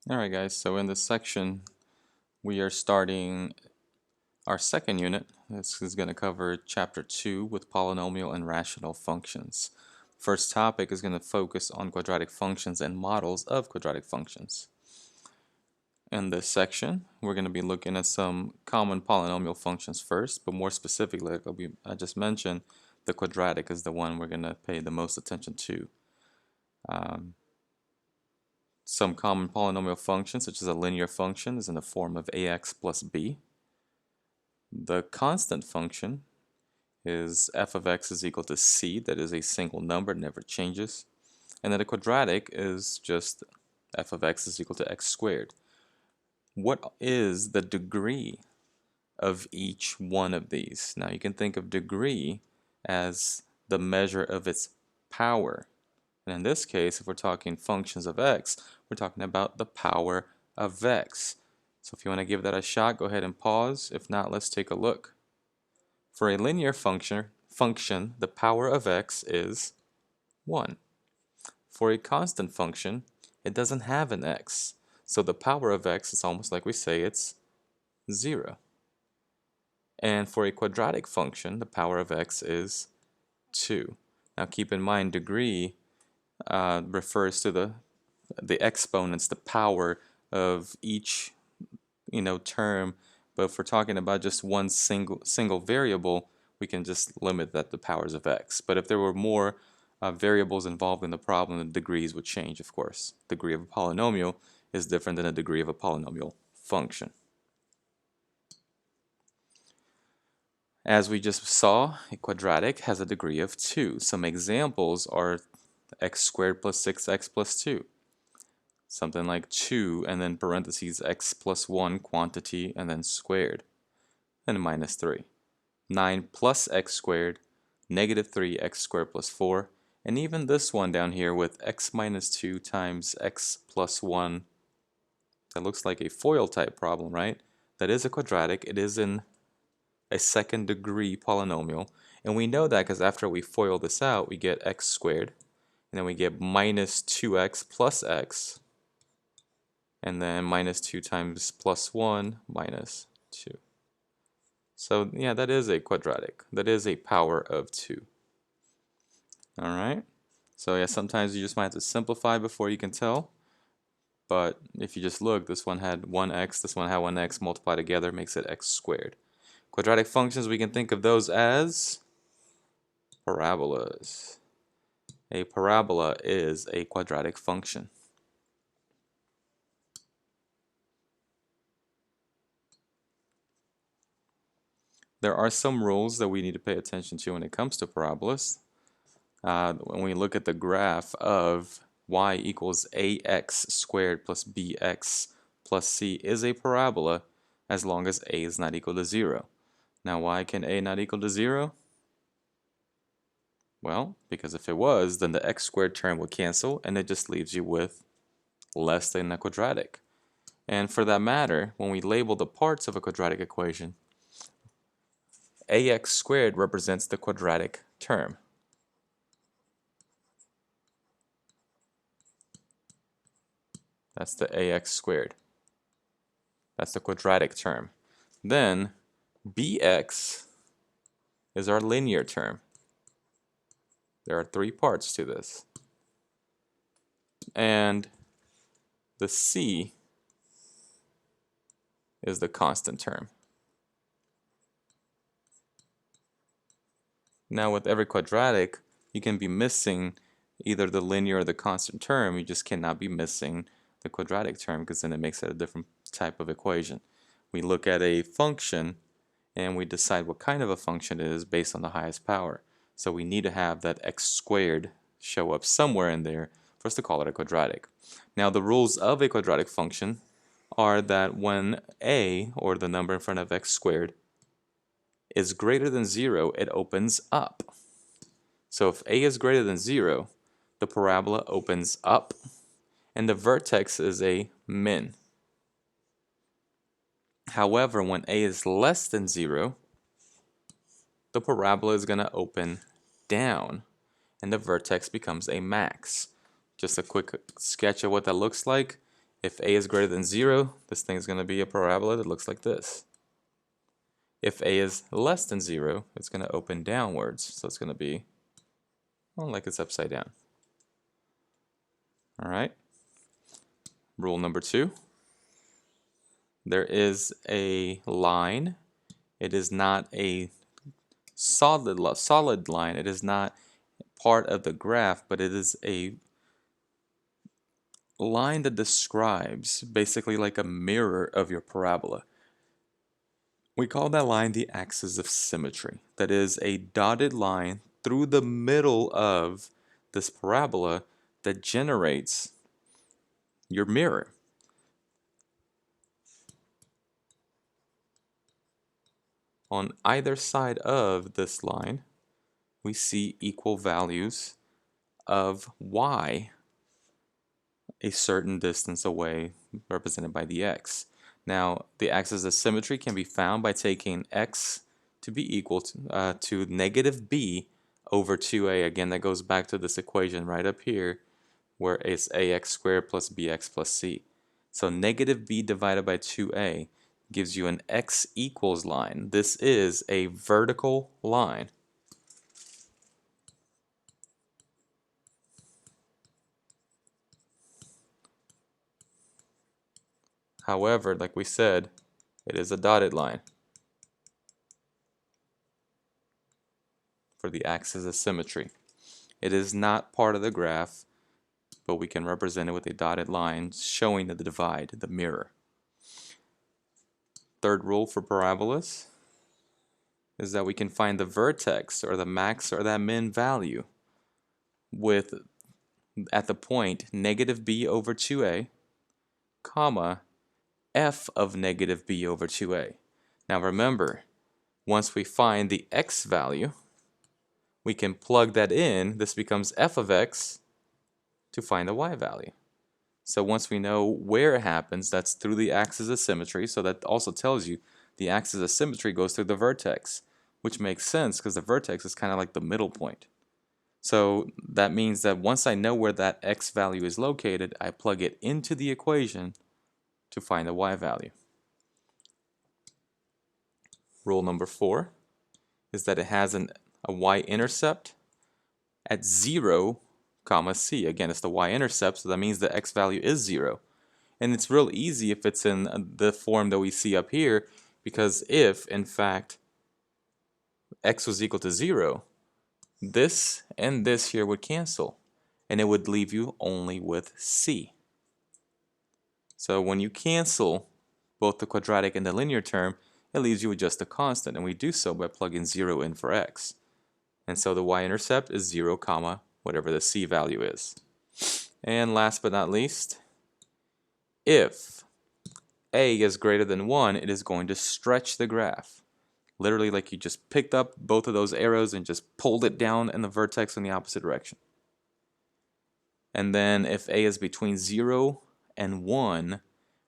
Alright guys, so in this section we are starting our second unit. This is going to cover chapter 2 with polynomial and rational functions. First topic is going to focus on quadratic functions and models of quadratic functions. In this section we're going to be looking at some common polynomial functions first, but more specifically, like I just mentioned, the quadratic is the one we're going to pay the most attention to. Some common polynomial functions, such as a linear function, is in the form of ax plus b. The constant function is f of x is equal to c, that is a single number, never changes. And then the quadratic is just f of x is equal to x squared. What is the degree of each one of these? Now you can think of degree as the measure of its power. And in this case, if we're talking functions of x, we're talking about the power of x. So if you want to give that a shot, go ahead and pause. If not, let's take a look. For a linear function, the power of x is 1. For a constant function, it doesn't have an x. So the power of x is almost like we say it's 0. And for a quadratic function, the power of x is 2. Now keep in mind, degree refers to the exponents, the power of each term. But if we're talking about just one single variable, we can just limit that to powers of x. But if there were more variables involved in the problem, the degrees would change, of course. Degree of a polynomial is different than a degree of a polynomial function. As we just saw, a quadratic has a degree of 2. Some examples are x squared plus 6x plus 2. Something like 2 and then parentheses x plus 1 quantity and then squared. And minus 3. 9 plus x squared, negative 3x squared plus 4. And even this one down here with x minus 2 times x plus 1. That looks like a FOIL type problem, right? That is a quadratic. It is in a second degree polynomial. And we know that because after we FOIL this out, we get x squared. And then we get minus 2x plus x. And then minus 2 times plus 1 minus 2. So yeah, that is a quadratic. That is a power of 2. Alright? So yeah, sometimes you just might have to simplify before you can tell. But if you just look, this one had 1x, this one had 1x, multiply together makes it x squared. Quadratic functions, we can think of those as parabolas. A parabola is a quadratic function. There are some rules that we need to pay attention to when it comes to parabolas. When we look at the graph of y equals ax squared plus bx plus c is a parabola as long as a is not equal to 0. Now why can a not equal to 0? Well, because if it was, then the x squared term would cancel and it just leaves you with less than a quadratic. And for that matter, when we label the parts of a quadratic equation, ax squared represents the quadratic term. That's the ax squared. That's the quadratic term. Then bx is our linear term. There are 3 parts to this. And the c is the constant term. Now with every quadratic, you can be missing either the linear or the constant term. You just cannot be missing the quadratic term because then it makes it a different type of equation. We look at a function and we decide what kind of a function it is based on the highest power. So we need to have that x squared show up somewhere in there for us to call it a quadratic. Now the rules of a quadratic function are that when a, or the number in front of x squared, is greater than 0, it opens up. So if a is greater than 0, the parabola opens up and the vertex is a min. However, when a is less than 0, the parabola is going to open down and the vertex becomes a max. Just a quick sketch of what that looks like. If a is greater than 0, this thing is going to be a parabola that looks like this. If a is less than 0, it's going to open downwards, so it's going to be, well, like it's upside down. All right. Rule number 2. There is a line. It is not a solid line. It is not part of the graph, but it is a line that describes basically like a mirror of your parabola. We call that line the axis of symmetry. That is a dotted line through the middle of this parabola that generates your mirror. On either side of this line, we see equal values of y a certain distance away, represented by the x. Now, the axis of symmetry can be found by taking x to be equal to negative b over 2a. Again, that goes back to this equation right up here, where it's ax squared plus bx plus c. So negative b divided by 2a gives you an x equals line. This is a vertical line. However, like we said, it is a dotted line for the axis of symmetry. It is not part of the graph, but we can represent it with a dotted line showing the divide, the mirror. Third rule for parabolas is that we can find the vertex or the max or that min value with at the point negative b over 2a, comma, f of negative b over 2a. Now remember, once we find the x value, we can plug that in. This becomes f of x to find the y value. So once we know where it happens, that's through the axis of symmetry. So that also tells you the axis of symmetry goes through the vertex, which makes sense because the vertex is kind of like the middle point. So that means that once I know where that x value is located, I plug it into the equation to find the y value. Rule number 4 is that it has a y-intercept at 0, comma c. Again, it's the y-intercept, so that means the x value is 0. And it's real easy if it's in the form that we see up here, because if, in fact, x was equal to 0, this and this here would cancel, and it would leave you only with c. So when you cancel both the quadratic and the linear term, it leaves you with just a constant, and we do so by plugging 0 in for x. And so the y-intercept is 0, comma, whatever the c value is. And last but not least, if a is greater than 1, it is going to stretch the graph. Literally like you just picked up both of those arrows and just pulled it down in the vertex in the opposite direction. And then if a is between 0 and 1,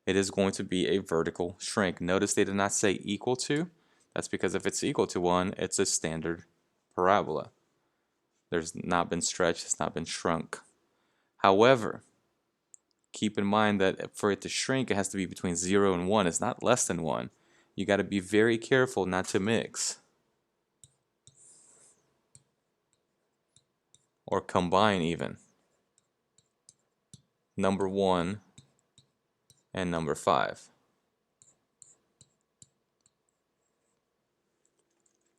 it is going to be a vertical shrink. Notice they did not say equal to. That's because if it's equal to 1, it's a standard parabola. There's not been stretched, it's not been shrunk. However, keep in mind that for it to shrink, it has to be between 0 and 1. It's not less than 1. You got to be very careful not to mix or combine even number 1 and number 5.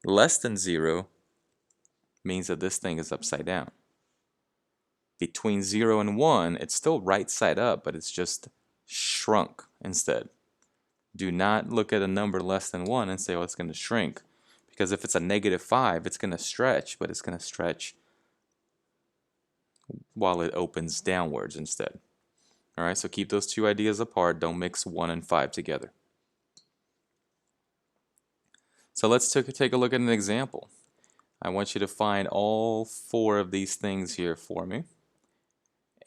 Less than 0 means that this thing is upside down. Between 0 and 1, it's still right side up, but it's just shrunk instead. Do not look at a number less than 1 and say, oh, it's going to shrink. Because if it's a negative 5, it's going to stretch, but it's going to stretch while it opens downwards instead. All right, so keep those two ideas apart. Don't mix 1 and 5 together. So let's take a look at an example. I want you to find all 4 of these things here for me.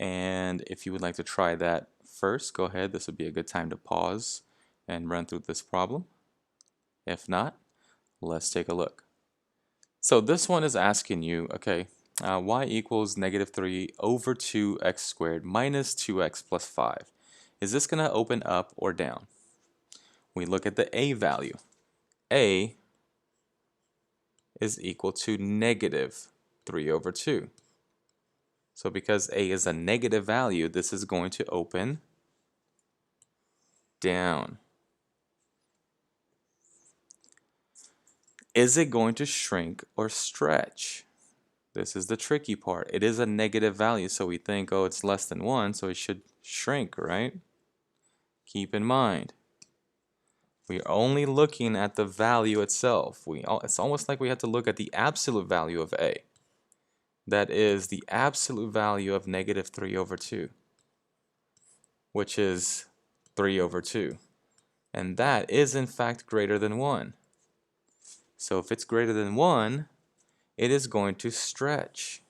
And if you would like to try that first, go ahead. This would be a good time to pause and run through this problem. If not, let's take a look. So this one is asking you, okay, y equals negative 3 over 2x squared minus 2x plus 5. is this going to open up or down? We look at the a value. A is equal to negative 3 over 2. So because a is a negative value, this is going to open down. Is it going to shrink or stretch? This is the tricky part. It is a negative value, so we think, oh, it's less than 1, so it should shrink, right? Keep in mind, we're only looking at the value itself. It's almost like we have to look at the absolute value of a. That is the absolute value of negative 3 over 2, which is 3 over 2. And that is, in fact, greater than 1. So if it's greater than 1, it is going to stretch.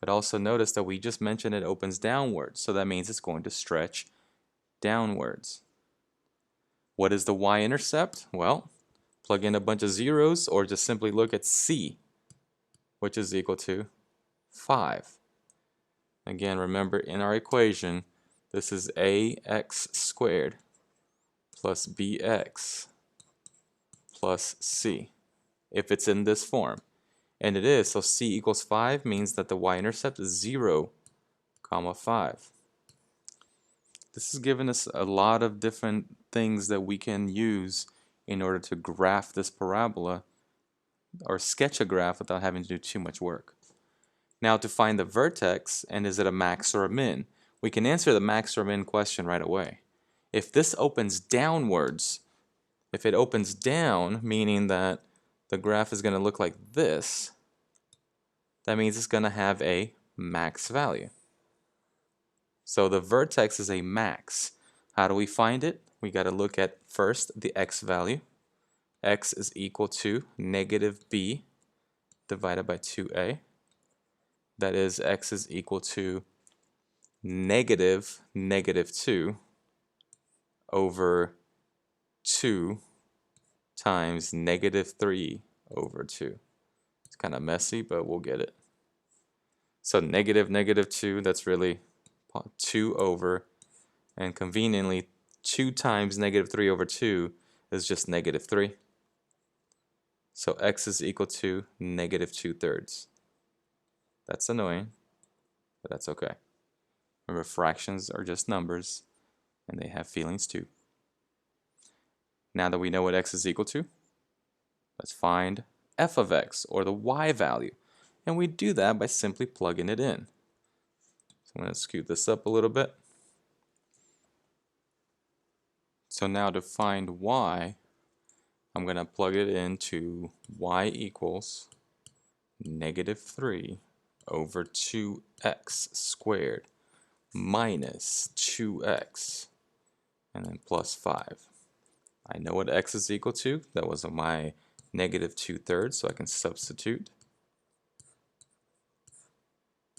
But also notice that we just mentioned it opens downwards, so that means it's going to stretch downwards. What is the y-intercept? Well, plug in a bunch of zeros or just simply look at c, which is equal to 5. Again, remember in our equation, this is ax squared plus bx plus c, if it's in this form. And it is, so c equals 5 means that the y-intercept is 0, 5. This has given us a lot of different things that we can use in order to graph this parabola or sketch a graph without having to do too much work. Now to find the vertex, and is it a max or a min? We can answer the max or min question right away. If this opens downwards, if it opens down, meaning that the graph is going to look like this, that means it's going to have a max value. So the vertex is a max. How do we find it? We got to look at first the x value. X is equal to negative b divided by 2a. That is, x is equal to negative 2 over 2 times negative 3 over 2. It's kind of messy, but we'll get it. So negative 2, that's really 2 over, and conveniently 2 times negative 3 over 2 is just negative 3. So x is equal to negative 2/3. That's annoying, but that's okay. Remember, fractions are just numbers, and they have feelings too. Now that we know what x is equal to, let's find f of x, or the y value. And we do that by simply plugging it in. So I'm going to scoot this up a little bit. So now to find y, I'm going to plug it into y equals negative 3 over 2x squared minus 2x, and then plus 5. I know what x is equal to. That was my negative 2/3, so I can substitute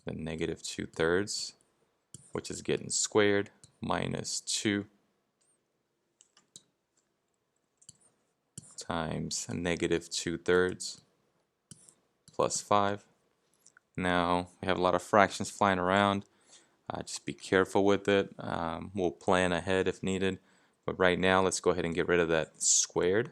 the negative 2/3, which is getting squared, minus 2 times negative 2/3 plus 5. Now we have a lot of fractions flying around. Just be careful with it. We'll plan ahead if needed. But right now, let's go ahead and get rid of that squared,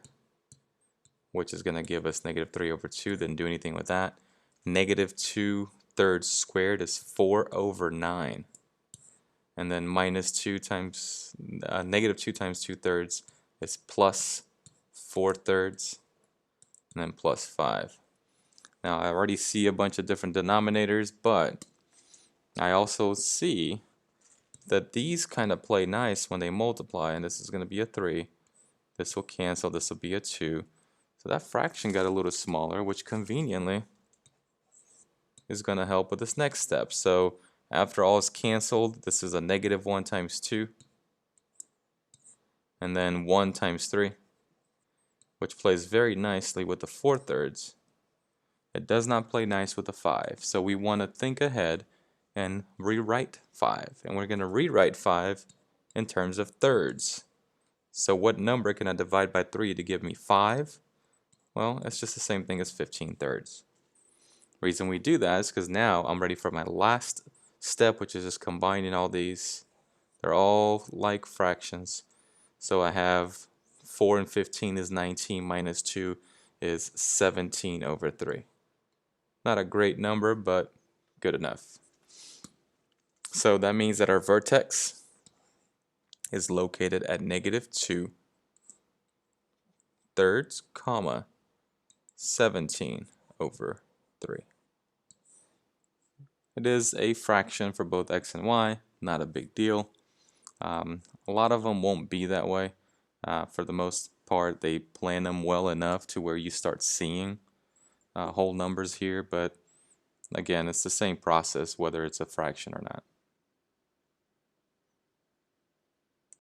which is going to give us negative 3 over 2. Didn't do anything with that. Negative 2/3 squared is 4 over 9. And then minus 2 times, negative 2 times 2/3 is plus 4/3, and then plus 5. Now I already see a bunch of different denominators, but I also see that these kind of play nice when they multiply, and this is going to be a 3. This will cancel, this will be a 2. So that fraction got a little smaller, which conveniently is going to help with this next step. So after all is canceled, this is a negative 1 times 2, and then 1 times 3, which plays very nicely with the 4/3. It does not play nice with the 5. So we want to think ahead and rewrite 5. And we're going to rewrite 5 in terms of thirds. So what number can I divide by 3 to give me 5? Well, it's just the same thing as 15/3. The reason we do that is because now I'm ready for my last step, which is just combining all these They're all like fractions. So I have 4 and 15 is 19 minus 2 is 17 over 3. Not a great number, but good enough. So that means that our vertex is located at -2 thirds, comma, 17 over 3. It is a fraction for both x and y, not a big deal. A lot of them won't be that way. For the most part, they plan them well enough to where you start seeing whole numbers here, but again, it's the same process whether it's a fraction or not.